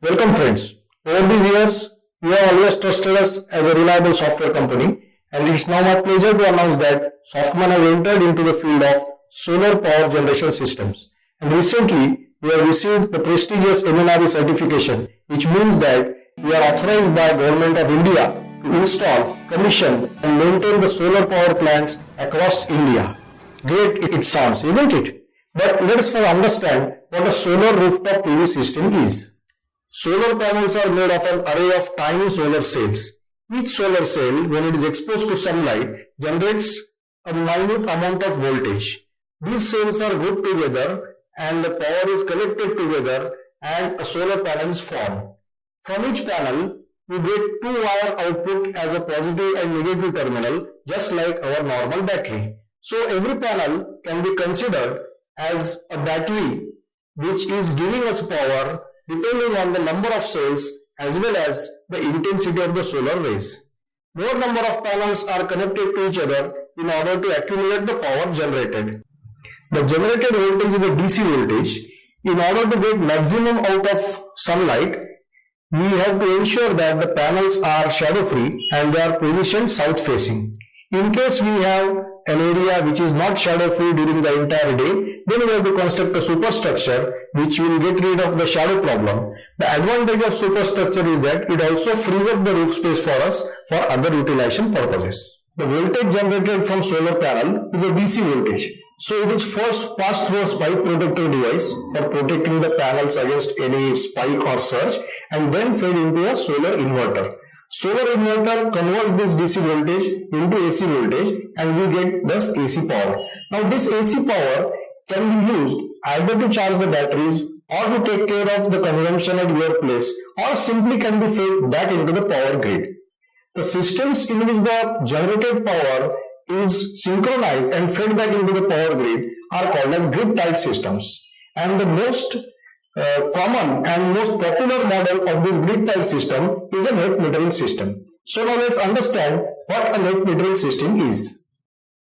Welcome friends. Over these years, you have always trusted us as a reliable software company, and it's now my pleasure to announce that Softman has entered into the field of solar power generation systems. And recently, we have received the prestigious MNRE certification, which means that we are authorized by Government of India to install, commission and maintain the solar power plants across India. Great it sounds, isn't it? But let us first understand what a solar rooftop PV system is. Solar panels are made of an array of tiny solar cells. Each solar cell, when it is exposed to sunlight, generates a minute amount of voltage. These cells are grouped together and the power is collected together and a solar panel is formed. From each panel, we get two wire output as a positive and negative terminal, just like our normal battery. So every panel can be considered as a battery which is giving us power depending on the number of cells as well as the intensity of the solar rays. More number of panels are connected to each other in order to accumulate the power generated. The generated voltage is a DC voltage. In order to get maximum out of sunlight, we have to ensure that the panels are shadow free and they are positioned south facing. In case we have an area which is not shadow free during the entire day, then we have to construct a superstructure which will get rid of the shadow problem. The advantage of superstructure is that it also frees up the roof space for us for other utilization purposes. The voltage generated from solar panel is a DC voltage. So it is first passed through a spike protector device for protecting the panels against any spike or surge and then fed into a solar inverter. Solar inverter converts this DC voltage into AC voltage and we get thus AC power. Now this AC power can be used either to charge the batteries or to take care of the consumption at your place, or simply can be fed back into the power grid. The systems in which the generated power is synchronized and fed back into the power grid are called as grid-tied systems. And the most common and most popular model of this grid-tied system is a net metering system. So now let's understand what a net metering system is.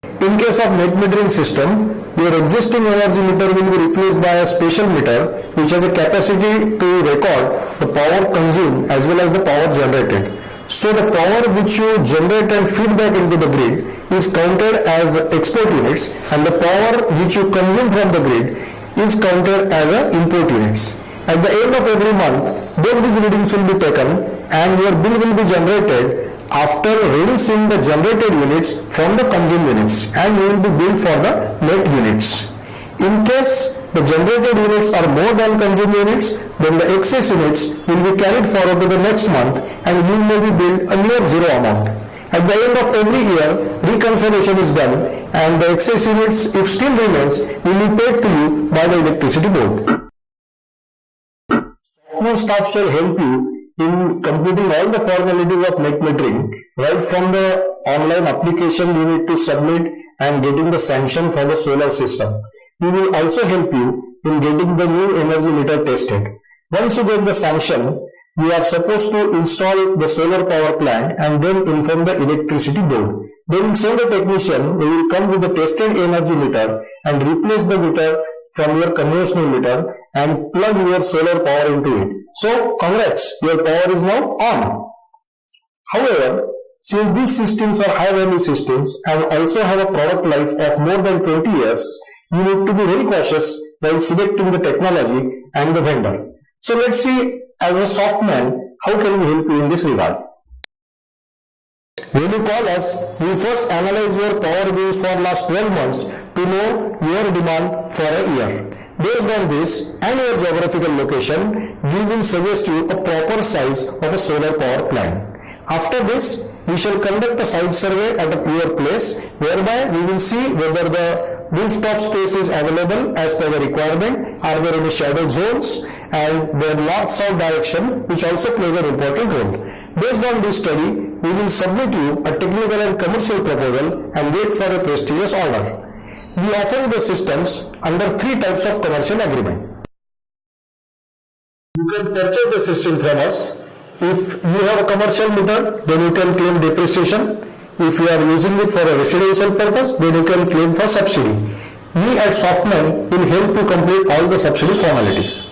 In case of net metering system, your existing energy meter will be replaced by a special meter which has a capacity to record the power consumed as well as the power generated. So the power which you generate and feed back into the grid is counted as export units, and the power which you consume from the grid is counted as import units. At the end of every month, both these readings will be taken and your bill will be generated after reducing the generated units from the consumed units, and you will be billed for the net units. In case the generated units are more than consumed units, then the excess units will be carried forward to the next month and you may be billed a near zero amount. At the end of every year, reconciliation is done and the excess units, if still remains, will be paid to you by the electricity board. Software staff shall help you in completing all the formalities of net metering, right from the online application you need to submit and getting the sanction for the solar system. We will also help you in getting the new energy meter tested. Once you get the sanction, you are supposed to install the solar power plant and then inform the electricity board. They will send a technician who will come with the tested energy meter and replace the meter from your conventional meter and plug your solar power into it. So congrats, your power is now on. However, since these systems are high value systems and also have a product life of more than 20 years, you need to be very cautious while selecting the technology and the vendor. So let's see, as a Softman, how can we help you in this regard? When you call us, we first analyze your power bills for last 12 months to know your demand for a year. Based on this and your geographical location, we will suggest you a proper size of a solar power plant. After this, we shall conduct a site survey at your place, whereby we will see whether the rooftop space is available as per the requirement, are there any shadow zones, and their north-south direction, which also plays an important role. Based on this study, we will submit you a technical and commercial proposal and wait for a prestigious order. We offer the systems under 3 types of commercial agreement. You can purchase the system from us. If you have a commercial meter, then you can claim depreciation. If you are using it for a residential purpose, then you can claim for subsidy. We at Softman will help you complete all the subsidy formalities.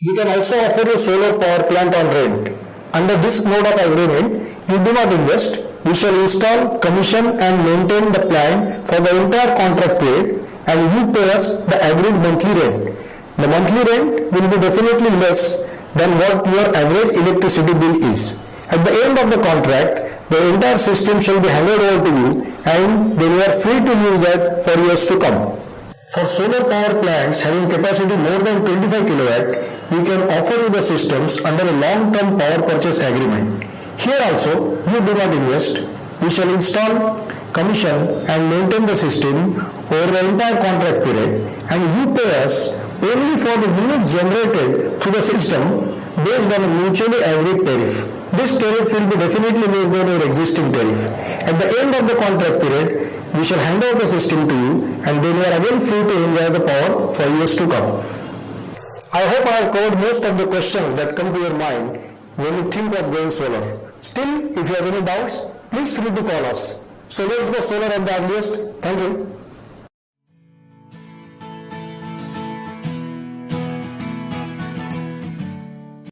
We can also offer you solar power plant on rent. Under this mode of agreement, you do not invest. We shall install, commission and maintain the plant for the entire contract period and you pay us the agreed monthly rent. The monthly rent will be definitely less than what your average electricity bill is. At the end of the contract, the entire system shall be handed over to you and then you are free to use that for years to come. For solar power plants having capacity more than 25 kilowatt, we can offer you the systems under a long-term power purchase agreement. Here also, you do not invest. We shall install, commission and maintain the system over the entire contract period and you pay us only for the units generated through the system based on a mutually agreed tariff. This tariff will be definitely less than your existing tariff. At the end of the contract period, we shall hand over the system to you and then you are again free to enjoy the power for years to come. I hope I have covered most of the questions that come to your mind when you think of going solar. Still, if you have any doubts, please feel free to call us. So let's go solar at the earliest. Thank you.